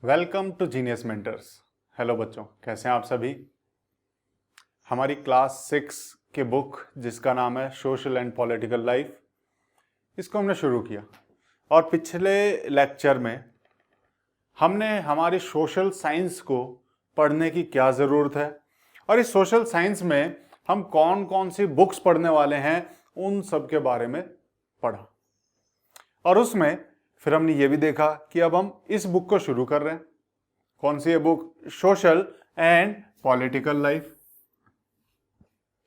Welcome to Genius Mentors. Hello बच्चों, कैसे हैं आप सभी। हमारी क्लास 6 के बुक जिसका नाम है सोशल एंड पॉलिटिकल लाइफ, इसको हमने शुरू किया और पिछले लेक्चर में हमने हमारी सोशल साइंस को पढ़ने की क्या ज़रूरत है और इस सोशल साइंस में हम कौन कौन सी बुक्स पढ़ने वाले हैं उन सब के बारे में पढ़ा। और उसमें फिर हमने ये भी देखा कि अब हम इस बुक को शुरू कर रहे हैं। कौन सी है book? Social and political life.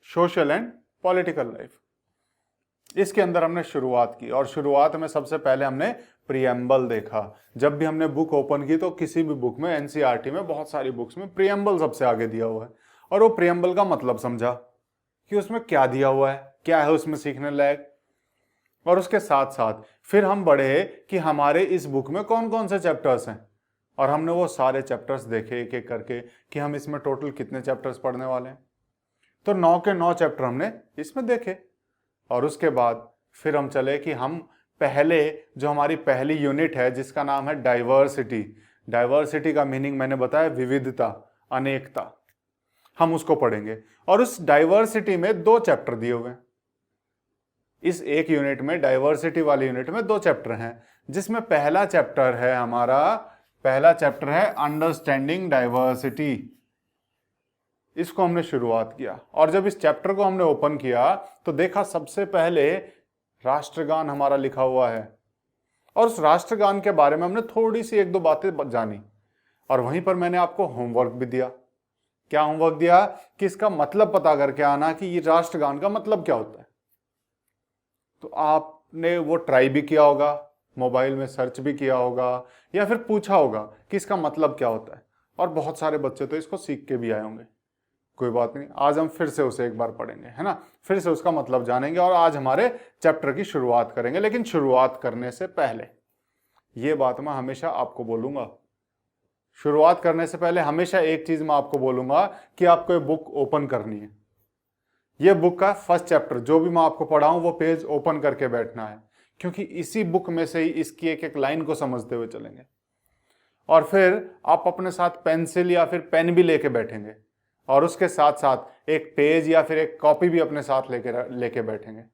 Social and political life, इसके अंदर हमने शुरुआत की और शुरुआत में सबसे पहले हमने प्रीएम्बल देखा। जब भी हमने बुक ओपन की तो किसी भी बुक में, एनसीईआरटी में, बहुत सारी बुक्स में प्रीएम्बल सबसे आगे दिया हुआ है और वो प्रीएम्बल का मतलब समझा कि उसमें क्या दिया हुआ है, क्या है उसमें सीखने लायक। और उसके साथ साथ फिर हम बढ़े कि हमारे इस बुक में कौन कौन से चैप्टर्स हैं और हमने वो सारे चैप्टर्स देखे एक एक करके कि हम इसमें टोटल कितने चैप्टर्स पढ़ने वाले हैं। तो 9 के 9 चैप्टर हमने इसमें देखे और उसके बाद फिर हम चले कि हम पहले जो हमारी पहली यूनिट है जिसका नाम है डाइवर्सिटी। डाइवर्सिटी का मीनिंग मैंने बताया विविधता, अनेकता। हम उसको पढ़ेंगे और उस डाइवर्सिटी में 2 चैप्टर दिए हुए हैं। इस एक यूनिट में, डाइवर्सिटी वाली यूनिट में 2 चैप्टर हैं जिसमें पहला चैप्टर है अंडरस्टैंडिंग डाइवर्सिटी। इसको हमने शुरुआत किया और जब इस चैप्टर को हमने ओपन किया तो देखा सबसे पहले राष्ट्रगान हमारा लिखा हुआ है और उस राष्ट्रगान के बारे में हमने थोड़ी सी 1-2 बातें जानी और वहीं पर मैंने आपको होमवर्क भी दिया। क्या होमवर्क दिया? कि इसका मतलब पता करके आना कि ये राष्ट्रगान का मतलब क्या होता है। तो आपने वो ट्राई भी किया होगा, मोबाइल में सर्च भी किया होगा या फिर पूछा होगा कि इसका मतलब क्या होता है और बहुत सारे बच्चे तो इसको सीख के भी आए होंगे। कोई बात नहीं, आज हम फिर से उसे एक बार पढ़ेंगे, है ना, फिर से उसका मतलब जानेंगे और आज हमारे चैप्टर की शुरुआत करेंगे। लेकिन शुरुआत करने से पहले ये बात मैं हमेशा आपको बोलूंगा, शुरुआत करने से पहले हमेशा एक चीज मैं आपको बोलूंगा कि आपको ये बुक ओपन करनी है। ये बुक का फर्स्ट चैप्टर जो भी मैं आपको पढ़ाऊं वो पेज ओपन करके बैठना है, क्योंकि इसी बुक में से ही इसकी एक एक लाइन को समझते हुए चलेंगे और फिर आप अपने साथ पेंसिल या फिर पेन भी लेके बैठेंगे और उसके साथ साथ एक पेज या फिर एक कॉपी भी अपने साथ लेके बैठेंगे,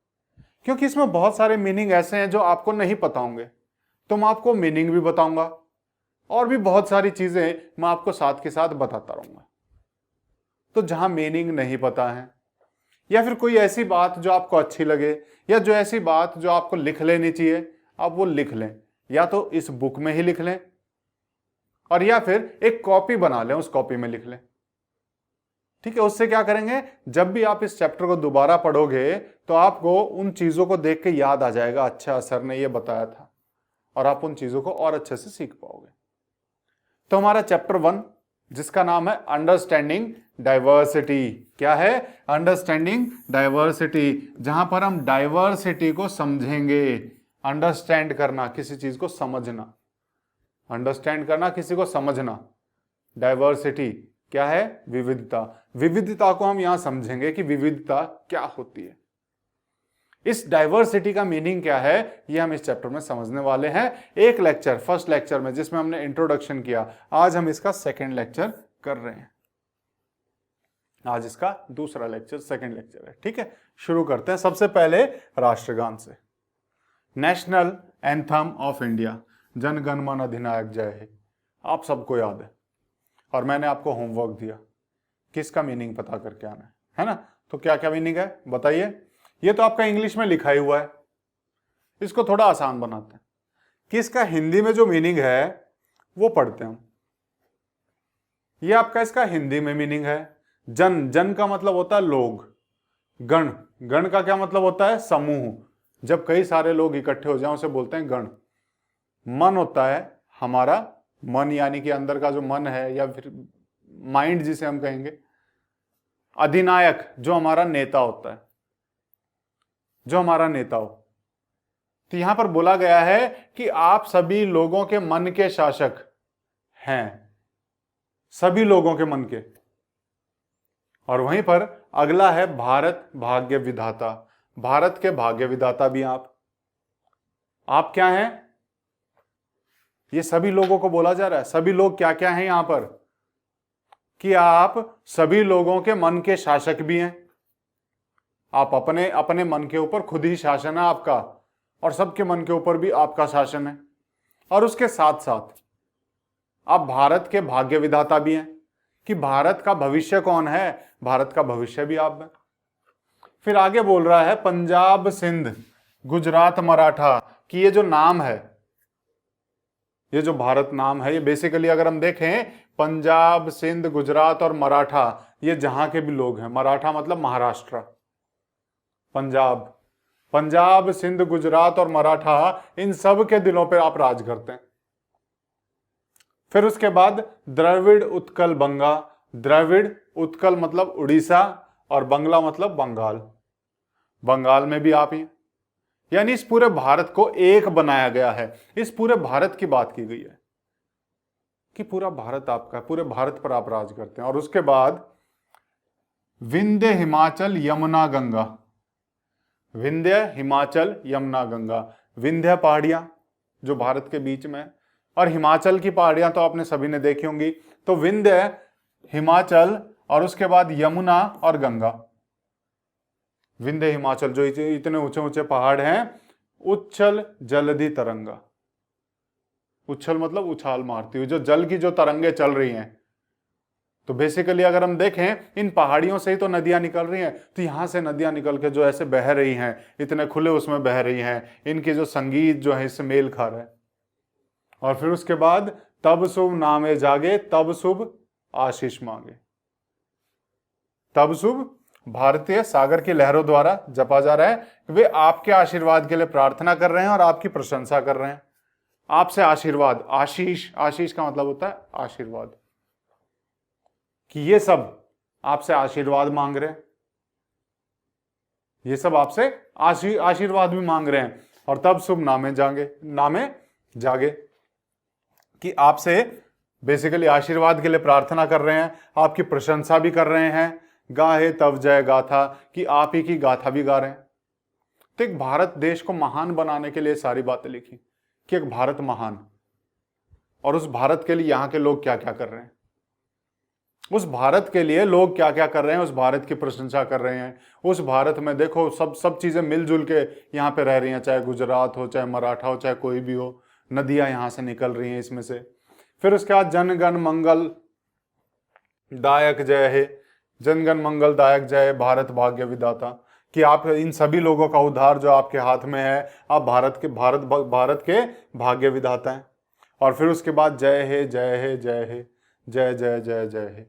क्योंकि इसमें बहुत सारे मीनिंग ऐसे हैं जो आपको नहीं पता होंगे। तो मैं आपको मीनिंग भी बताऊंगा और भी बहुत सारी चीजें मैं आपको साथ के साथ बताता रहूंगा। तो जहां मीनिंग नहीं पता है या फिर कोई ऐसी बात जो आपको अच्छी लगे या जो ऐसी बात जो आपको लिख लेनी चाहिए, आप वो लिख लें, या तो इस बुक में ही लिख लें और या फिर एक कॉपी बना लें, उस कॉपी में लिख लें। ठीक है, उससे क्या करेंगे, जब भी आप इस चैप्टर को दोबारा पढ़ोगे तो आपको उन चीजों को देख के याद आ जाएगा, अच्छा सर ने ये बताया था, और आप उन चीजों को और अच्छे से सीख पाओगे। तो हमारा चैप्टर 1 जिसका नाम है अंडरस्टैंडिंग डाइवर्सिटी, क्या है? अंडरस्टैंडिंग डाइवर्सिटी, जहां पर हम डाइवर्सिटी को समझेंगे। अंडरस्टैंड करना, किसी चीज को समझना, अंडरस्टैंड करना, किसी को समझना। डाइवर्सिटी क्या है? विविधता। विविधता को हम यहां समझेंगे कि विविधता क्या होती है, इस डाइवर्सिटी का मीनिंग क्या है, ये हम इस चैप्टर में समझने वाले हैं। एक लेक्चर, फर्स्ट लेक्चर में जिसमें हमने इंट्रोडक्शन किया, आज हम इसका सेकंड लेक्चर कर रहे हैं। आज इसका दूसरा लेक्चर, सेकंड लेक्चर है। ठीक है, शुरू करते हैं सबसे पहले राष्ट्रगान से। National anthem of India, Jana Gana मन अधिनायक जय हे, आप सबको याद है और मैंने आपको होमवर्क दिया किसका मीनिंग पता करके आना है ना। तो क्या क्या मीनिंग है बताइए। ये तो आपका इंग्लिश में लिखा ही हुआ है, इसको थोड़ा आसान बनाते हैं कि इसका हिंदी में जो मीनिंग है वो पढ़ते हैं हम। ये आपका इसका हिंदी में मीनिंग है। जन, जन का मतलब होता है लोग। गण, गण का क्या मतलब होता है? समूह। जब कई सारे लोग इकट्ठे हो जाएं उसे बोलते हैं गण। मन होता है हमारा, मन यानी कि अंदर का जो मन है या फिर माइंड जिसे हम कहेंगे। अधिनायक, जो हमारा नेता होता है, जो हमारा नेता हो। तो यहां पर बोला गया है कि आप सभी लोगों के मन के शासक हैं, सभी लोगों के मन के। और वहीं पर अगला है भारत भाग्य विधाता। भारत के भाग्य विधाता भी आप क्या हैं? ये सभी लोगों को बोला जा रहा है। सभी लोग क्या क्या हैं यहां पर, कि आप सभी लोगों के मन के शासक भी हैं। आप अपने अपने मन के ऊपर खुद ही शासन है आपका, और सबके मन के ऊपर भी आपका शासन है। और उसके साथ साथ आप भारत के भाग्य विधाता भी हैं, कि भारत का भविष्य कौन है, भारत का भविष्य भी आप हैं। फिर आगे बोल रहा है पंजाब, सिंध, गुजरात, मराठा, कि ये जो नाम है, ये जो भारत नाम है, ये बेसिकली अगर हम देखें पंजाब, सिंध, गुजरात और मराठा, ये जहां के भी लोग हैं। मराठा मतलब महाराष्ट्र। पंजाब, सिंध, गुजरात और मराठा, इन सब के दिलों पे आप राज करते हैं। फिर उसके बाद द्रविड़, उत्कल, बंगा। द्रविड़, उत्कल मतलब उड़ीसा, और बंगला मतलब बंगाल। बंगाल में भी आप ही, यानी इस पूरे भारत को एक बनाया गया है। इस पूरे भारत की बात की गई है कि पूरा भारत आपका है, पूरे भारत पर आप राज करते हैं। और उसके बाद विंध्य, हिमाचल, यमुना, गंगा। विंध्य, हिमाचल, यमुना, गंगा। विंध्य पहाड़ियां जो भारत के बीच में है, और हिमाचल की पहाड़ियां तो आपने सभी ने देखी होंगी। तो विंध्य, हिमाचल, और उसके बाद यमुना और गंगा। विंध्य, हिमाचल जो इतने ऊंचे ऊंचे पहाड़ हैं। उच्छल जलधि तरंगा। उच्छल मतलब उछाल मारती हुई, जो जल की जो तरंगे चल रही हैं। तो बेसिकली अगर हम देखें, इन पहाड़ियों से ही तो नदियां निकल रही हैं। तो यहां से नदियां निकल के जो ऐसे बह रही हैं, इतने खुले उसमें बह रही हैं, इनके जो संगीत जो है इससे मेल खा रहा है। और फिर उसके बाद तब शुभ नामे जागे, तब शुभ आशीष मांगे। तब शुभ भारतीय सागर की लहरों द्वारा जपा जा रहा है। वे आपके आशीर्वाद के लिए प्रार्थना कर रहे हैं और आपकी प्रशंसा कर रहे हैं। आपसे आशीर्वाद, आशीष, आशीष का मतलब होता है आशीर्वाद, कि ये सब आपसे आशीर्वाद मांग रहे हैं। ये सब आपसे आशीर्वाद भी मांग रहे हैं। और तब शुभ नामे जागे, कि आपसे बेसिकली आशीर्वाद के लिए प्रार्थना कर रहे हैं, आपकी प्रशंसा भी कर रहे हैं। गाहे तब जय गाथा, कि आप ही की गाथा भी गा रहे हैं। तो एक भारत देश को महान बनाने के लिए सारी बातें लिखी, कि एक भारत महान, और उस भारत के लिए यहां के लोग क्या क्या कर रहे हैं, उस भारत के लिए लोग क्या क्या कर रहे हैं, उस भारत की प्रशंसा कर रहे हैं। उस भारत में देखो सब चीजें मिलजुल के यहाँ पे रह रही हैं, चाहे गुजरात हो, चाहे मराठा हो, चाहे कोई भी हो। नदियां यहां से निकल रही हैं इसमें से। फिर उसके बाद जनगण मंगल दायक जय है, जनगण मंगल दायक जय, भारत भाग्य विधाता, कि आप इन सभी लोगों का उद्धार जो आपके हाथ में है, आप भारत के भाग्य विधाता हैं। और फिर उसके बाद जय है, जय है, जय है, जय जय जय जय है,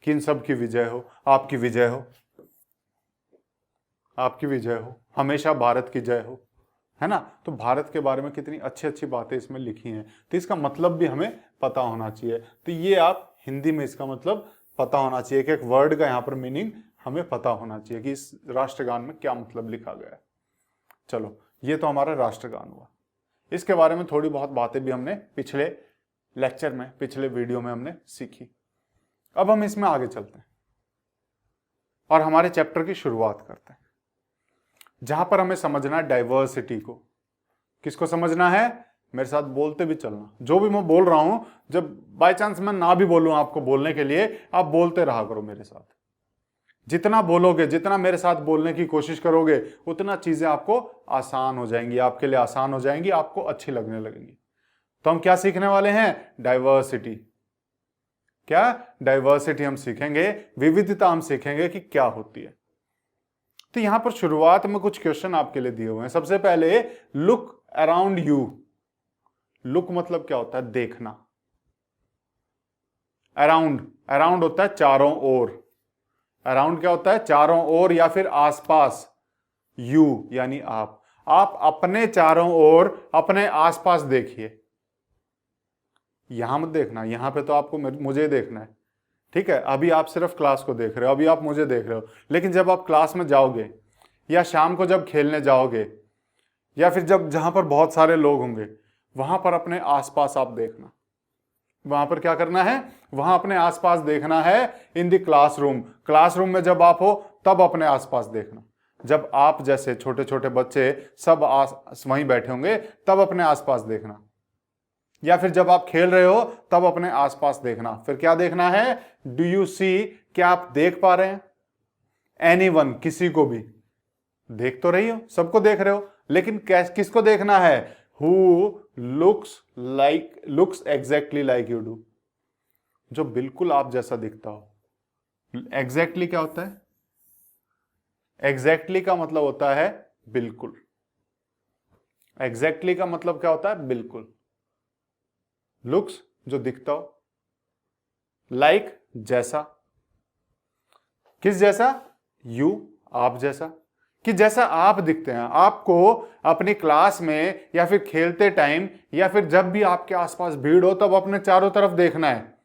कि इन सब की विजय हो, आपकी विजय हो, आपकी विजय हो, हमेशा भारत की जय हो, है ना। तो भारत के बारे में कितनी अच्छी अच्छी बातें इसमें लिखी हैं। तो इसका मतलब भी हमें पता होना चाहिए। तो ये आप हिंदी में इसका मतलब पता होना चाहिए, कि एक वर्ड का यहाँ पर मीनिंग हमें पता होना चाहिए, कि इस राष्ट्रगान में क्या मतलब लिखा गया है। चलो, ये तो हमारा राष्ट्रगान हुआ। इसके बारे में थोड़ी बहुत बातें भी हमने पिछले लेक्चर में, पिछले वीडियो में हमने सीखी। अब हम इसमें आगे चलते हैं और हमारे चैप्टर की शुरुआत करते हैं, जहां पर हमें समझना है डाइवर्सिटी को। किसको समझना है? मेरे साथ बोलते भी चलना। जो भी मैं बोल रहा हूं, जब बाय चांस मैं ना भी बोलूं आपको बोलने के लिए, आप बोलते रहा करो मेरे साथ। जितना बोलोगे, जितना मेरे साथ बोलने की कोशिश करोगे, उतना चीजें आपको आसान हो जाएंगी, आपके लिए आसान हो जाएंगी, आपको अच्छी लगने लगेंगी। तो हम क्या सीखने वाले हैं? डाइवर्सिटी। क्या? डाइवर्सिटी हम सीखेंगे, विविधता हम सीखेंगे कि क्या होती है। तो यहां पर शुरुआत में कुछ क्वेश्चन आपके लिए दिए हुए हैं। सबसे पहले, लुक अराउंड यू। लुक मतलब क्या होता है? देखना। अराउंड, अराउंड होता है चारों ओर। अराउंड क्या होता है? चारों ओर या फिर आसपास। यू यानी आप अपने चारों ओर, अपने आसपास देखिए। यहां मत देखना, यहां पे तो आपको मुझे देखना है, ठीक है। अभी आप सिर्फ क्लास को देख रहे हो, अभी आप मुझे देख रहे हो, लेकिन जब आप क्लास में जाओगे, या शाम को जब खेलने जाओगे, या फिर जब जहां पर बहुत सारे लोग होंगे, वहां पर अपने आसपास आप देखना। वहां पर क्या करना है? वहां अपने आसपास देखना है। इन द क्लासरूम, क्लासरूम में जब आप हो तब अपने आसपास देखना। जब आप जैसे छोटे छोटे बच्चे सब वहीं बैठे होंगे, तब अपने आसपास देखना। या फिर जब आप खेल रहे हो तब अपने आसपास देखना। फिर क्या देखना है? डू यू सी, क्या आप देख पा रहे हैं? एनीवन, किसी को भी। देख तो रही हो, सबको देख रहे हो, लेकिन किसको देखना है? Who looks exactly like you do, जो बिल्कुल आप जैसा दिखता हो। एग्जैक्टली क्या होता है? एग्जैक्टली का मतलब होता है बिल्कुल। एग्जैक्टली का मतलब क्या होता है? बिल्कुल। लुक्स, जो दिखता हो। लाइक, जैसा। किस जैसा? यू, आप जैसा। कि जैसा आप दिखते हैं। आपको अपनी क्लास में या फिर खेलते टाइम या फिर जब भी आपके आसपास भीड़ हो तब अपने चारों तरफ देखना है,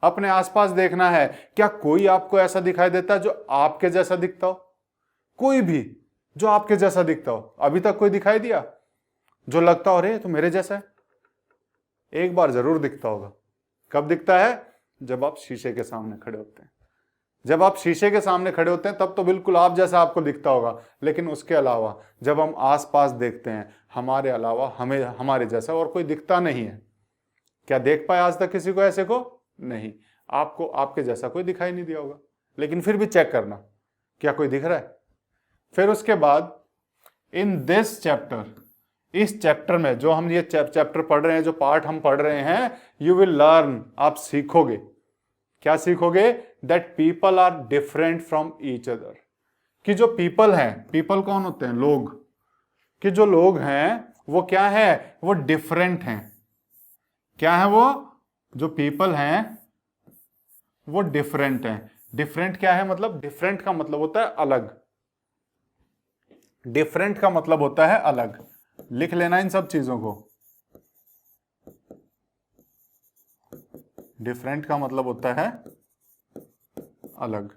अपने आसपास देखना है। क्या कोई आपको ऐसा दिखाई देता है जो आपके जैसा दिखता हो? कोई भी जो आपके जैसा दिखता हो? अभी तक कोई दिखाई दिया जो लगता हो अरे तो मेरे जैसा है? एक बार जरूर दिखता होगा। कब दिखता है? जब आप शीशे के सामने खड़े होते हैं। जब आप शीशे के सामने खड़े होते हैं तब तो बिल्कुल आप जैसा आपको दिखता होगा, लेकिन उसके अलावा जब हम आसपास देखते हैं, हमारे अलावा हमें हमारे जैसा और कोई दिखता नहीं है। क्या देख पाए आज तक किसी को ऐसे को? नहीं। आपको आपके जैसा कोई दिखाई नहीं दिया होगा, लेकिन फिर भी चेक करना क्या कोई दिख रहा है। फिर उसके बाद इन दिस चैप्टर, इस चैप्टर में जो हम ये चैप्टर पढ़ रहे हैं, जो पार्ट हम पढ़ रहे हैं, यू विल लर्न, आप सीखोगे। क्या सीखोगे? That people are different from each other. कि जो पीपल हैं, पीपल कौन होते हैं? लोग। कि जो लोग हैं वो क्या है? वो डिफरेंट हैं। क्या है वो? जो पीपल हैं वो डिफरेंट हैं। डिफरेंट क्या है? मतलब डिफरेंट का मतलब होता है अलग। डिफरेंट का मतलब होता है अलग। लिख लेना इन सब चीजों को। डिफरेंट का मतलब होता है अलग।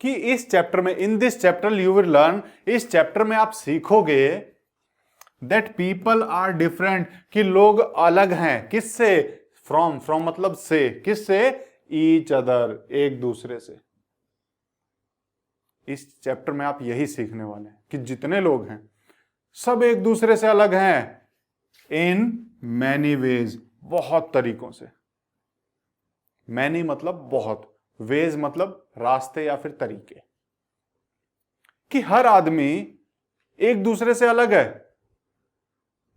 कि इस चैप्टर में, in this chapter you will learn, इस चैप्टर में आप सीखोगे दैट पीपल आर डिफरेंट, कि लोग अलग हैं। किससे? फ्रॉम, फ्रॉम मतलब से। किससे? ईच अदर, एक दूसरे से। इस चैप्टर में आप यही सीखने वाले हैं कि जितने लोग हैं सब एक दूसरे से अलग हैं। इन मैनी वेज, बहुत तरीकों से। मैनी मतलब बहुत, वेज मतलब रास्ते या फिर तरीके। कि हर आदमी एक दूसरे से अलग है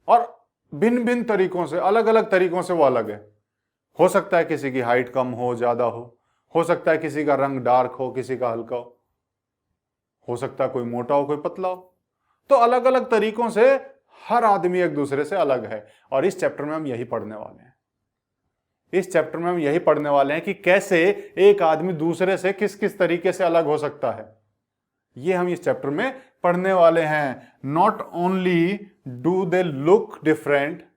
और भिन्न भिन्न तरीकों से, अलग अलग तरीकों से वो अलग है। हो सकता है किसी की हाइट कम हो, ज्यादा हो सकता है किसी का रंग डार्क हो, किसी का हल्का हो सकता है कोई मोटा हो, कोई पतला हो। तो अलग अलग तरीकों से हर आदमी एक दूसरे से अलग है। और इस चैप्टर में हम यही पढ़ने वाले हैं। इस चैप्टर में हम यही पढ़ने वाले हैं कि कैसे एक आदमी दूसरे से किस किस तरीके से अलग हो सकता है। ये हम इस चैप्टर में पढ़ने वाले हैं। Not only do they look different,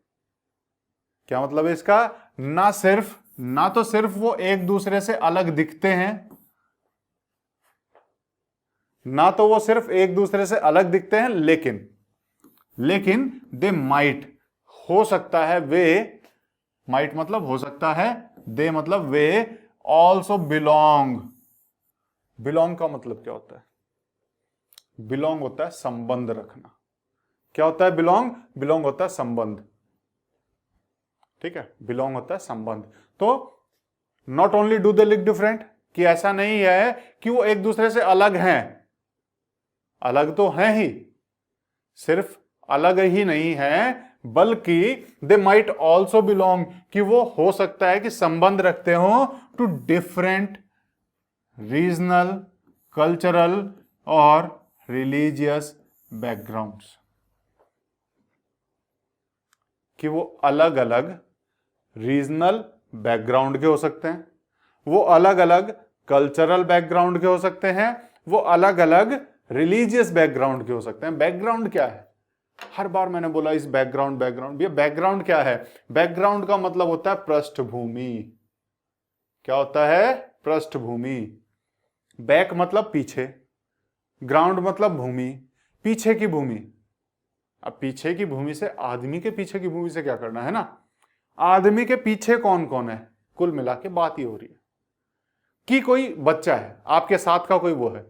क्या मतलब है इसका? ना तो सिर्फ वो एक दूसरे से अलग दिखते हैं, ना तो वो सिर्फ एक दूसरे से अलग दिखते हैं, लेकिन दे माइट, हो सकता है वे, माइट मतलब हो सकता है, दे मतलब वे, ऑल्सो बिलोंग। बिलोंग का मतलब क्या होता है? बिलोंग होता है संबंध रखना। क्या होता है बिलोंग? बिलोंग होता है संबंध। ठीक है, बिलोंग होता है संबंध। तो not only do they look different, कि ऐसा नहीं है कि वो एक दूसरे से अलग हैं, अलग तो हैं ही, सिर्फ अलग ही नहीं है, बल्कि दे माइट ऑल्सो बिलोंग, कि वो हो सकता है कि संबंध रखते हो टू डिफरेंट रीजनल, कल्चरल और रिलीजियस बैकग्राउंड्स। कि वो अलग अलग रीजनल बैकग्राउंड के हो सकते हैं, वो अलग अलग कल्चरल बैकग्राउंड के हो सकते हैं, वो अलग अलग रिलीजियस बैकग्राउंड के हो सकते हैं। बैकग्राउंड क्या है? हर बार मैंने बोला इस बैकग्राउंड। ये बैकग्राउंड क्या है? बैकग्राउंड का मतलब होता है पृष्ठभूमि। क्या होता है? पृष्ठभूमि। बैक मतलब पीछे, ग्राउंड मतलब भूमि, पीछे की भूमि। अब पीछे की भूमि से, आदमी के पीछे की भूमि से क्या करना है ना? आदमी के पीछे कौन कौन है? कुल मिला के बात ही हो रही है कि कोई बच्चा है आपके साथ का, कोई वो है,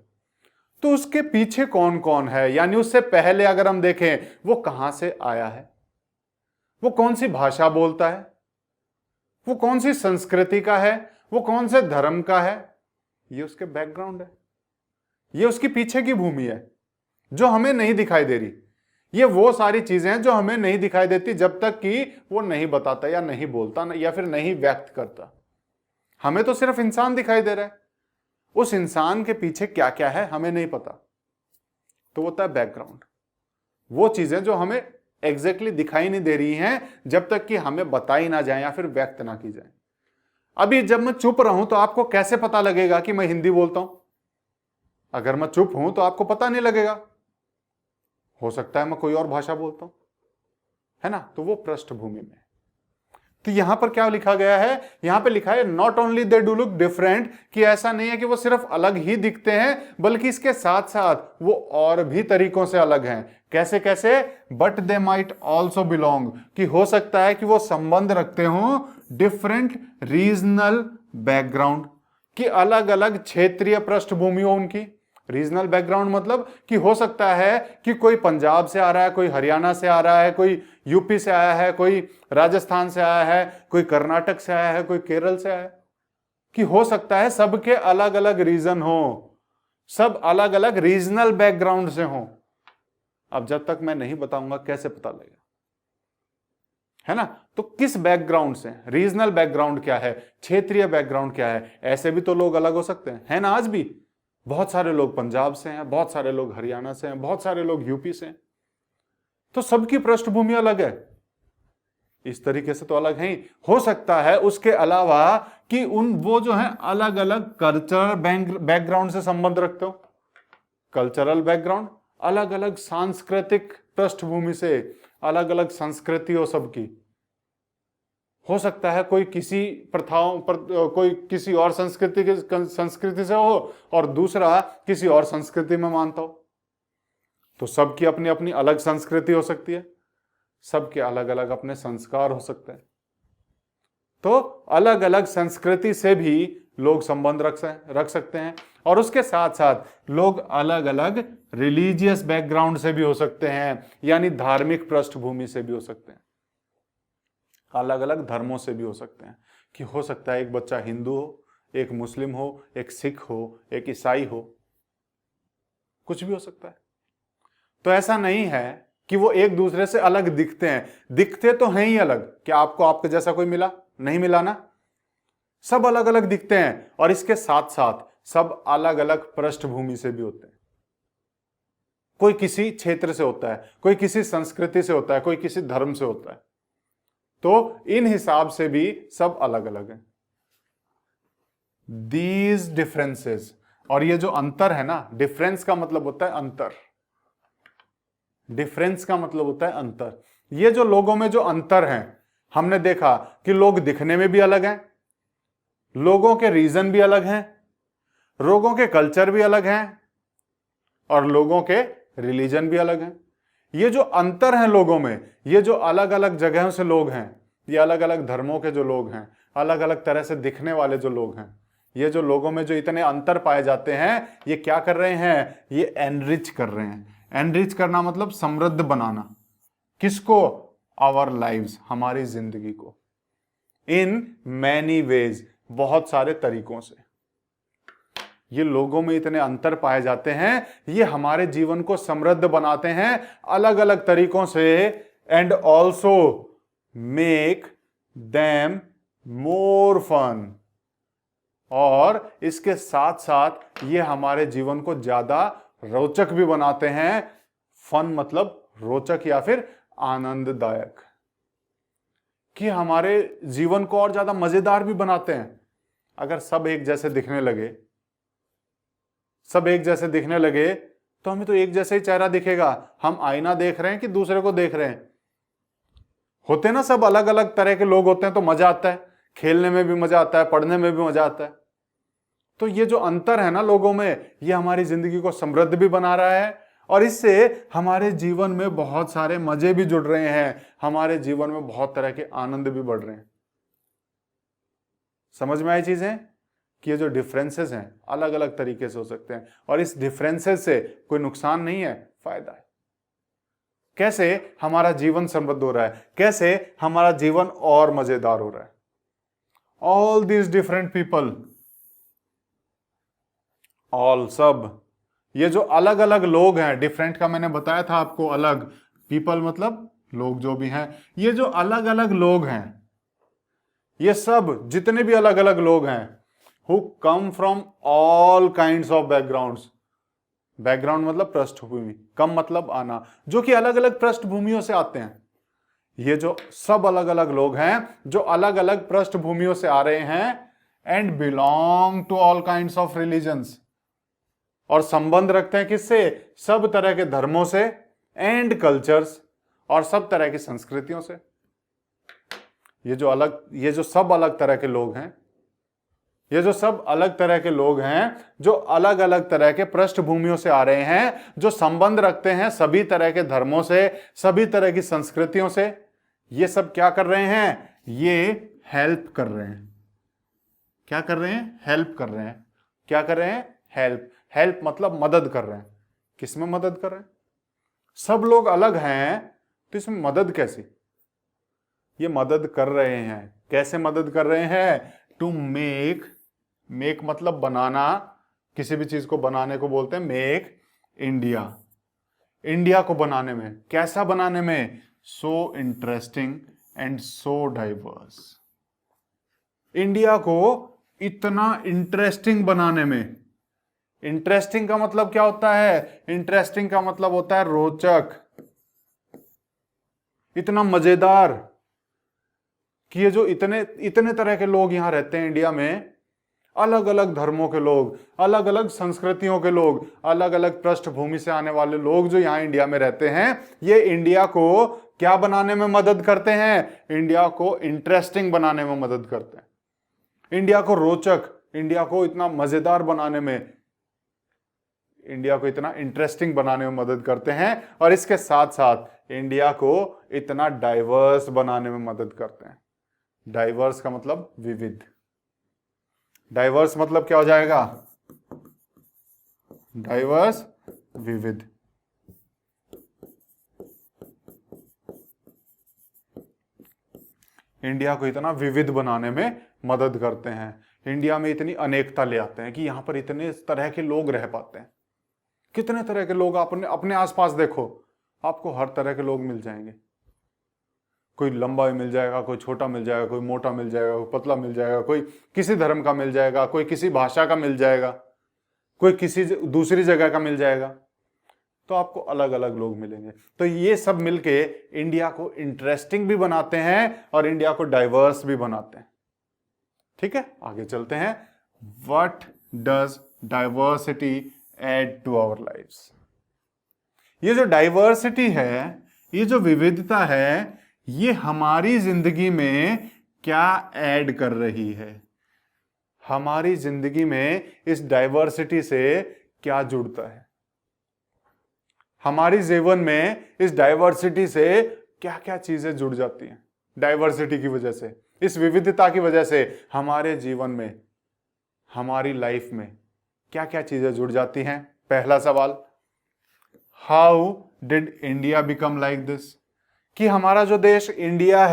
तो उसके पीछे कौन कौन है, यानी उससे पहले अगर हम देखें वो कहां से आया है, वो कौन सी भाषा बोलता है, वो कौन सी संस्कृति का है, वो कौन से धर्म का है। ये उसके बैकग्राउंड है, ये उसकी पीछे की भूमि है जो हमें नहीं दिखाई दे रही। ये वो सारी चीजें हैं जो हमें नहीं दिखाई देती जब तक कि वो नहीं बताता या नहीं बोलता या फिर नहीं व्यक्त करता। हमें तो सिर्फ इंसान दिखाई दे रहा है, उस इंसान के पीछे क्या क्या है हमें नहीं पता। तो होता है बैकग्राउंड, वो चीजें जो हमें एग्जैक्टली दिखाई नहीं दे रही हैं जब तक कि हमें बताई ना जाए या फिर व्यक्त ना की जाए। अभी जब मैं चुप रहूं तो आपको कैसे पता लगेगा कि मैं हिंदी बोलता हूं? अगर मैं चुप हूं तो आपको पता नहीं लगेगा। हो सकता है मैं कोई और भाषा बोलता हूं, है ना। तो वो पृष्ठभूमि में। तो यहां पर क्या लिखा गया है, यहां पे लिखा है not only they do look different, कि ऐसा नहीं है कि वो सिर्फ अलग ही दिखते हैं बल्कि इसके साथ साथ वो और भी तरीकों से अलग हैं। कैसे कैसे? But they might also belong, कि हो सकता है कि वो संबंध रखते हो डिफरेंट रीजनल बैकग्राउंड, कि अलग अलग क्षेत्रीय पृष्ठभूमि हो उनकी। रीजनल बैकग्राउंड मतलब कि हो सकता है कि कोई पंजाब से आ रहा है, कोई हरियाणा से आ रहा है, कोई यूपी से आया है, कोई राजस्थान से आया है, कोई कर्नाटक से आया है, कोई केरल से आया है, कि हो सकता है सबके अलग अलग रीजन हो, सब अलग अलग रीजनल बैकग्राउंड से हो। अब जब तक मैं नहीं बताऊंगा कैसे पता लगेगा, है ना। तो किस बैकग्राउंड से, रीजनल बैकग्राउंड क्या है, क्षेत्रीय बैकग्राउंड क्या है। ऐसे भी तो लोग अलग हो सकते हैं, है ना। आज भी बहुत सारे लोग पंजाब से हैं, बहुत सारे लोग हरियाणा से हैं, बहुत सारे लोग यूपी से हैं। तो सबकी पृष्ठभूमि अलग है, इस तरीके से तो अलग है ही। हो सकता है उसके अलावा कि वो जो है अलग अलग कल्चरल बैकग्राउंड से संबंध रखते हो। कल्चरल बैकग्राउंड, अलग अलग सांस्कृतिक पृष्ठभूमि से, अलग अलग संस्कृति हो सबकी। हो सकता है कोई किसी प्रथाओं पर, कोई किसी और संस्कृति से हो और दूसरा किसी और संस्कृति में मानता हो। तो सबकी अपनी अपनी अलग संस्कृति हो सकती है, सबके अलग अलग अपने संस्कार हो सकते हैं। तो अलग अलग संस्कृति से भी लोग संबंध रख सकते हैं, और उसके साथ साथ लोग अलग अलग रिलीजियस बैकग्राउंड से भी हो सकते हैं, यानी धार्मिक पृष्ठभूमि से भी हो सकते हैं, अलग अलग धर्मों से भी हो सकते हैं। कि हो सकता है एक बच्चा हिंदू हो, एक मुस्लिम हो, एक सिख हो, एक ईसाई हो, कुछ भी हो सकता है। तो ऐसा नहीं है कि वो एक दूसरे से अलग दिखते हैं, दिखते तो हैं ही अलग। क्या आपको आपके जैसा कोई मिला? नहीं मिला ना। सब अलग अलग दिखते हैं, और इसके साथ साथ सब अलग अलग पृष्ठभूमि से भी होते हैं। कोई किसी क्षेत्र से होता है, कोई किसी संस्कृति से होता है, कोई किसी धर्म से होता है। तो इन हिसाब से भी सब अलग अलग है। दीज डिफरेंसेस, और ये जो अंतर है ना, डिफरेंस का मतलब होता है अंतर, डिफरेंस का मतलब होता है अंतर। ये जो लोगों में जो अंतर हैं, हमने देखा कि लोग दिखने में भी अलग हैं, लोगों के रीजन भी अलग हैं, लोगों के कल्चर भी अलग हैं, और लोगों के रिलीजन भी अलग हैं। ये जो अंतर है लोगों में, ये जो अलग अलग जगहों से लोग हैं, ये अलग अलग धर्मों के जो लोग हैं, अलग अलग तरह से दिखने वाले जो लोग हैं, ये जो लोगों में जो इतने अंतर पाए जाते हैं, ये क्या कर रहे हैं? ये एनरिच कर रहे हैं। एनरिच करना मतलब समृद्ध बनाना। किसको? आवर लाइव्स, हमारी जिंदगी को। इन मैनी वेज, बहुत सारे तरीकों से। ये लोगों में इतने अंतर पाए जाते हैं, ये हमारे जीवन को समृद्ध बनाते हैं अलग अलग तरीकों से, and also make them more fun, और इसके साथ साथ ये हमारे जीवन को ज्यादा रोचक भी बनाते हैं। फन मतलब रोचक या फिर आनंददायक, कि हमारे जीवन को और ज्यादा मजेदार भी बनाते हैं। अगर सब एक जैसे दिखने लगे, सब एक जैसे दिखने लगे, तो हमें तो एक जैसे ही चेहरा दिखेगा। हम आईना देख रहे हैं कि दूसरे को देख रहे हैं? होते ना सब अलग अलग तरह के लोग होते हैं, तो मजा आता है, खेलने में भी मजा आता है, पढ़ने में भी मजा आता है। तो ये जो अंतर है ना लोगों में, ये हमारी जिंदगी को समृद्ध भी बना रहा है, और इससे हमारे जीवन में बहुत सारे मजे भी जुड़ रहे हैं, हमारे जीवन में बहुत तरह के आनंद भी बढ़ रहे हैं। समझ में आई चीजें? कि ये जो डिफरेंसेस हैं अलग अलग तरीके से हो सकते हैं, और इस डिफरेंसेस से कोई नुकसान नहीं है, फायदा है। कैसे हमारा जीवन समृद्ध हो रहा है, कैसे हमारा जीवन और मजेदार हो रहा है। All these different people, all सब, ये जो अलग अलग लोग हैं, डिफरेंट का मैंने बताया था आपको, अलग, पीपल मतलब लोग जो भी हैं, ये जो अलग अलग लोग हैं, ये सब जितने भी अलग अलग लोग हैं, who come from all kinds of backgrounds, background मतलब पृष्ठभूमि, कम मतलब आना, जो कि अलग अलग पृष्ठभूमियों से आते हैं। ये जो सब अलग अलग लोग हैं जो अलग अलग पृष्ठभूमियों से आ रहे हैं, and belong to all kinds of religions, और संबंध रखते हैं किससे, सब तरह के धर्मों से, एंड कल्चर्स, और सब तरह की संस्कृतियों से। ये जो सब अलग तरह के लोग हैं, ये जो सब अलग तरह के लोग हैं जो अलग अलग तरह के पृष्ठभूमियों से आ रहे हैं, जो संबंध रखते हैं सभी तरह के धर्मों से, सभी तरह की संस्कृतियों से, ये सब क्या कर रहे हैं, ये हेल्प कर रहे हैं। क्या कर रहे हैं, हेल्प कर रहे हैं। क्या कर रहे हैं, हेल्प। हेल्प मतलब मदद कर रहे हैं। किसमें मदद कर रहे हैं, सब लोग अलग हैं तो इसमें मदद कैसी, ये मदद कर रहे हैं। कैसे मदद कर रहे हैं, टू मेक, मेक मतलब बनाना, किसी भी चीज को बनाने को बोलते हैं मेक इंडिया, इंडिया को बनाने में, कैसा बनाने में, so interesting and so diverse, India को इतना इंटरेस्टिंग बनाने में। इंटरेस्टिंग का मतलब क्या होता है, इंटरेस्टिंग का मतलब होता है रोचक, इतना मजेदार कि ये जो इतने इतने तरह के लोग यहां रहते हैं इंडिया में, अलग अलग धर्मों के लोग, अलग अलग संस्कृतियों के लोग, अलग अलग पृष्ठभूमि से आने वाले लोग जो यहां इंडिया में रहते हैं, ये इंडिया को क्या बनाने में मदद करते हैं, इंडिया को इंटरेस्टिंग बनाने में मदद करते हैं, इंडिया को रोचक, इंडिया को इतना मजेदार बनाने में, इंडिया को इतना इंटरेस्टिंग बनाने में मदद करते हैं, और इसके साथ साथ इंडिया को इतना डाइवर्स बनाने में मदद करते हैं। डाइवर्स का मतलब विविध, डाइवर्स मतलब क्या हो जाएगा, डाइवर्स विविध। इंडिया को इतना विविध बनाने में मदद करते हैं, इंडिया में इतनी अनेकता ले आते हैं कि यहां पर इतने तरह के लोग रह पाते हैं। कितने तरह के लोग आपने अपने आसपास देखो, आपको हर तरह के लोग मिल जाएंगे, कोई लंबा भी मिल जाएगा, कोई छोटा मिल जाएगा, कोई मोटा मिल जाएगा, कोई पतला मिल जाएगा, कोई किसी धर्म का मिल जाएगा, कोई किसी भाषा का मिल जाएगा, कोई किसी दूसरी जगह का मिल जाएगा, तो आपको अलग अलग लोग मिलेंगे। तो ये सब मिलके इंडिया को इंटरेस्टिंग भी बनाते हैं और इंडिया को डाइवर्स भी बनाते हैं। ठीक है, आगे चलते हैं। What does diversity add to our lives. ये जो डाइवर्सिटी है, ये जो विविधता है, ये हमारी जिंदगी में क्या ऐड कर रही है, हमारी जिंदगी में इस डाइवर्सिटी से क्या जुड़ता है, हमारी जीवन में इस डाइवर्सिटी से क्या क्या चीजें जुड़ जाती हैं। डाइवर्सिटी की वजह से, इस विविधता की वजह से हमारे जीवन में, हमारी लाइफ में क्या क्या चीजें जुड़ जाती हैं। पहला सवाल, how did India become like this, कि हमारा जो देश इंडिया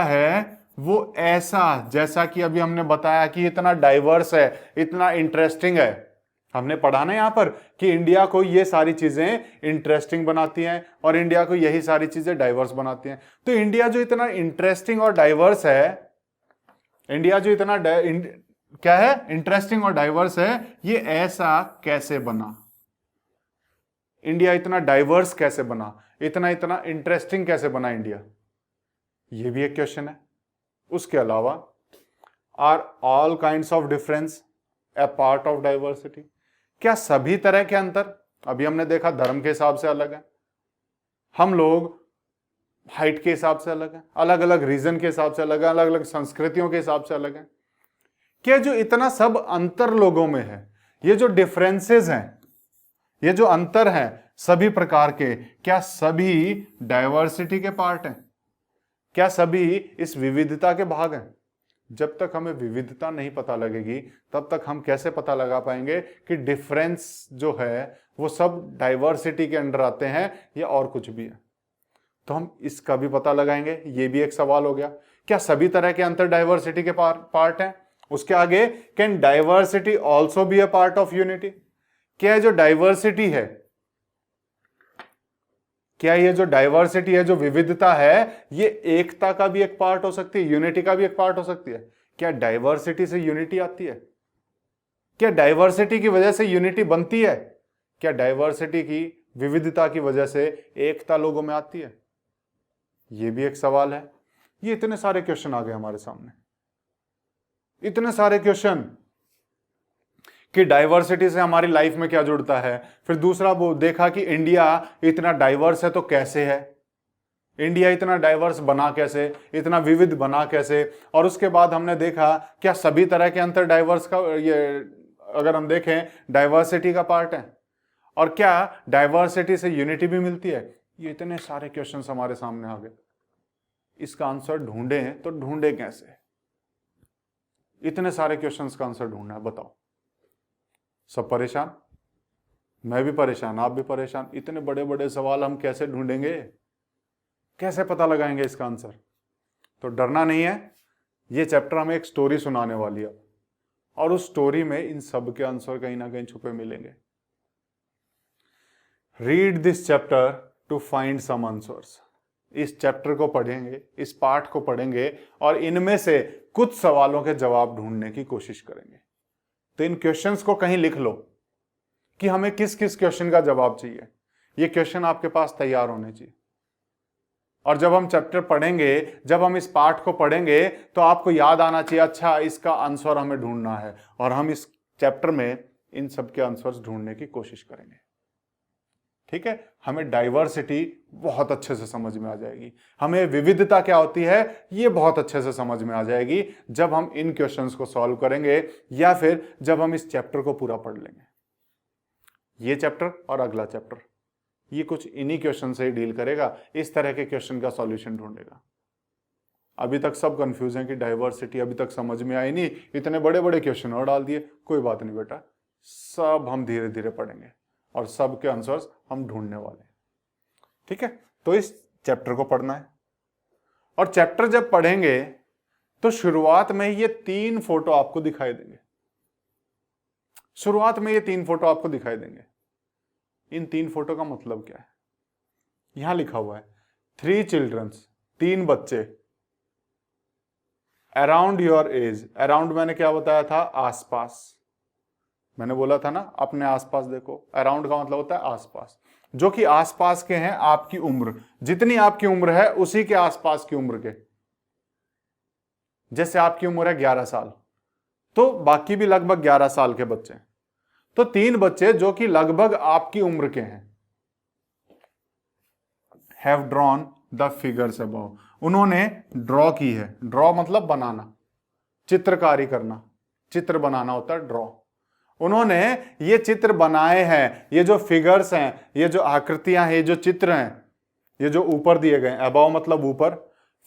है वो ऐसा, जैसा कि अभी हमने बताया कि इतना डाइवर्स है, इतना इंटरेस्टिंग है। हमने पढ़ा ना यहां पर कि इंडिया को ये सारी चीजें इंटरेस्टिंग बनाती हैं और इंडिया को यही सारी चीजें डाइवर्स बनाती हैं। तो इंडिया जो इतना इंटरेस्टिंग और डाइवर्स है, इंडिया जो इतना क्या है, इंटरेस्टिंग और डाइवर्स है, ये ऐसा कैसे बना, इंडिया इतना डाइवर्स कैसे बना, इतना इतना इंटरेस्टिंग कैसे बना इंडिया, ये भी एक क्वेश्चन है। उसके अलावा, are all kinds of difference a part of diversity, क्या सभी तरह के अंतर, अभी हमने देखा धर्म के हिसाब से अलग है, हम लोग हाइट के हिसाब से अलग है, अलग अलग रीजन के हिसाब से अलग है, अलग अलग संस्कृतियों के हिसाब से अलग है, क्या जो इतना सब अंतर लोगों में है, ये जो डिफरेंसेस हैं, ये जो अंतर हैं सभी प्रकार के, क्या सभी डाइवर्सिटी के पार्ट हैं, क्या सभी इस विविधता के भाग हैं। जब तक हमें विविधता नहीं पता लगेगी तब तक हम कैसे पता लगा पाएंगे कि डिफरेंस जो है वो सब डाइवर्सिटी के अंडर आते हैं या और कुछ भी है। तो हम इसका भी पता लगाएंगे। ये भी एक सवाल हो गया, क्या सभी तरह के अंतर डाइवर्सिटी के पार्ट हैं? उसके आगे, can diversity also be a part of unity? क्या जो डाइवर्सिटी है, क्या ये जो डाइवर्सिटी है, जो विविधता है, ये एकता का भी एक पार्ट हो सकती है, यूनिटी का भी एक पार्ट हो सकती है? क्या डाइवर्सिटी से यूनिटी आती है? क्या डाइवर्सिटी की वजह से यूनिटी बनती है? क्या डाइवर्सिटी की, विविधता की वजह से एकता लोगों में आती है? ये भी एक सवाल है। ये इतने सारे क्वेश्चन आ गए हमारे सामने, इतने सारे क्वेश्चन कि डाइवर्सिटी से हमारी लाइफ में क्या जुड़ता है। फिर दूसरा वो देखा कि इंडिया इतना डाइवर्स है तो कैसे है, इंडिया इतना डाइवर्स बना कैसे, इतना विविध बना कैसे। और उसके बाद हमने देखा क्या सभी तरह के अंतर डाइवर्स का, ये अगर हम देखें, डाइवर्सिटी का पार्ट है, और क्या डाइवर्सिटी से यूनिटी भी मिलती है। ये इतने सारे क्वेश्चंस हमारे सामने आ गए। इसका आंसर ढूंढें तो ढूंढे कैसे? इतने सारे क्वेश्चंस का आंसर ढूंढना है, बताओ। सब परेशान, मैं भी परेशान, आप भी परेशान। इतने बड़े बड़े सवाल हम कैसे ढूंढेंगे, कैसे पता लगाएंगे इसका आंसर? तो डरना नहीं है, ये चैप्टर हमें एक स्टोरी सुनाने वाली है, और उस स्टोरी में इन सब के आंसर कहीं ना कहीं छुपे मिलेंगे। Read this chapter to find some answers. इस चैप्टर को पढ़ेंगे, इस पाठ को पढ़ेंगे, और इनमें से कुछ सवालों के जवाब ढूंढने की कोशिश करेंगे। तो इन क्वेश्चंस को कहीं लिख लो कि हमें किस किस क्वेश्चन का जवाब चाहिए। ये क्वेश्चन आपके पास तैयार होने चाहिए। और जब हम चैप्टर पढ़ेंगे, जब हम इस पाठ को पढ़ेंगे, तो आपको याद आना चाहिए, अच्छा इसका आंसर हमें ढूंढना है, और हम इस चैप्टर में इन सब के आंसर्स ढूंढने की कोशिश करेंगे। ठीक है, हमें डाइवर्सिटी बहुत अच्छे से समझ में आ जाएगी, हमें विविधता क्या होती है ये बहुत अच्छे से समझ में आ जाएगी जब हम इन क्वेश्चंस को सॉल्व करेंगे, या फिर जब हम इस चैप्टर को पूरा पढ़ लेंगे। ये चैप्टर और अगला चैप्टर, ये कुछ इन्हीं क्वेश्चन से ही डील करेगा, इस तरह के क्वेश्चन का सॉल्यूशन ढूंढेगा। अभी तक सब कंफ्यूज हैं कि डाइवर्सिटी अभी तक समझ में आई नहीं, इतने बड़े बड़े क्वेश्चन और डाल दिए। कोई बात नहीं बेटा, सब हम धीरे धीरे पढ़ेंगे और सब के आंसर्स हम ढूंढने वाले हैं। ठीक है, तो इस चैप्टर को पढ़ना है, और चैप्टर जब पढ़ेंगे तो शुरुआत में ये 3 फोटो आपको दिखाई देंगे। शुरुआत में ये 3 फोटो आपको दिखाई देंगे। इन 3 फोटो का मतलब क्या है? यहां लिखा हुआ है 3 चिल्ड्रंस, 3 बच्चे, अराउंड योर एज। अराउंड मैंने क्या बताया था? आसपास। मैंने बोला था ना, अपने आसपास देखो। अराउंड का मतलब होता है आसपास, जो कि आसपास के हैं आपकी उम्र, जितनी आपकी उम्र है उसी के आसपास की उम्र के। जैसे आपकी उम्र है 11 साल, तो बाकी भी लगभग 11 साल के बच्चे हैं। तो 3 बच्चे जो कि लगभग आपकी उम्र के हैं। Have drawn the figures above. उन्होंने ड्रॉ की है। ड्रॉ मतलब बनाना, चित्रकारी करना, चित्र बनाना होता है ड्रॉ। उन्होंने ये चित्र बनाए हैं। ये जो फिगर्स हैं, ये जो आकृतियां हैं, ये जो चित्र हैं, ये जो ऊपर दिए गए, अबव मतलब ऊपर,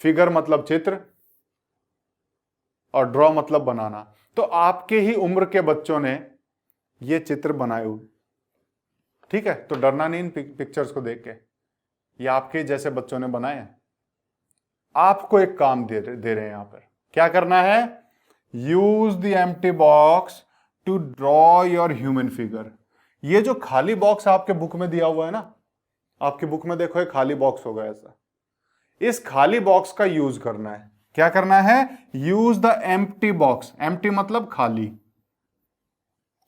फिगर मतलब चित्र, और ड्रॉ मतलब बनाना। तो आपके ही उम्र के बच्चों ने ये चित्र बनाए हुए। ठीक है, तो डरना नहीं इन पिक्चर्स को देख के, ये आपके जैसे बच्चों ने बनाए हैं। आपको एक काम दे रहे हैं यहां पर। क्या करना है? Use the empty box to draw your human figure. ये जो खाली बॉक्स आपके बुक में दिया हुआ है ना, आपके बुक में देखो एक खाली बॉक्स होगा ऐसा, इस खाली बॉक्स का यूज करना है। क्या करना है? Use the empty box. Empty मतलब खाली,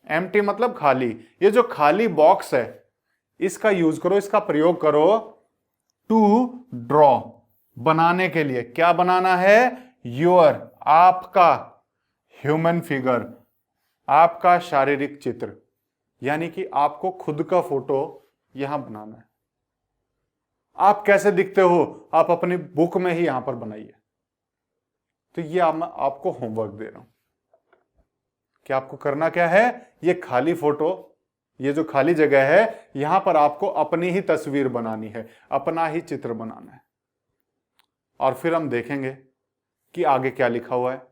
एम्प्टी मतलब खाली। ये जो खाली बॉक्स है इसका यूज करो, इसका प्रयोग करो टू ड्रॉ, बनाने के लिए। क्या बनाना है? योर, आपका, ह्यूमन फिगर, आपका शारीरिक चित्र, यानी कि आपको खुद का फोटो यहां बनाना है। आप कैसे दिखते हो आप अपनी बुक में ही यहां पर बनाइए। तो ये मैं आपको होमवर्क दे रहा हूं कि आपको करना क्या है। ये खाली फोटो, ये जो खाली जगह है, यहां पर आपको अपनी ही तस्वीर बनानी है, अपना ही चित्र बनाना है। और फिर हम देखेंगे कि आगे क्या लिखा हुआ है।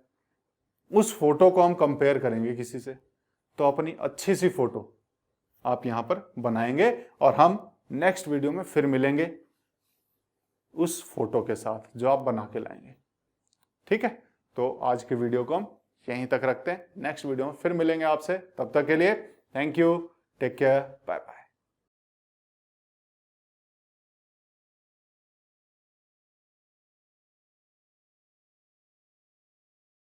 उस फोटो को हम कंपेयर करेंगे किसी से, तो अपनी अच्छी सी फोटो आप यहां पर बनाएंगे और हम नेक्स्ट वीडियो में फिर मिलेंगे उस फोटो के साथ जो आप बना के लाएंगे। ठीक है, तो आज की वीडियो को हम यहीं तक रखते हैं, नेक्स्ट वीडियो में फिर मिलेंगे आपसे। तब तक के लिए thank you, take care, bye bye.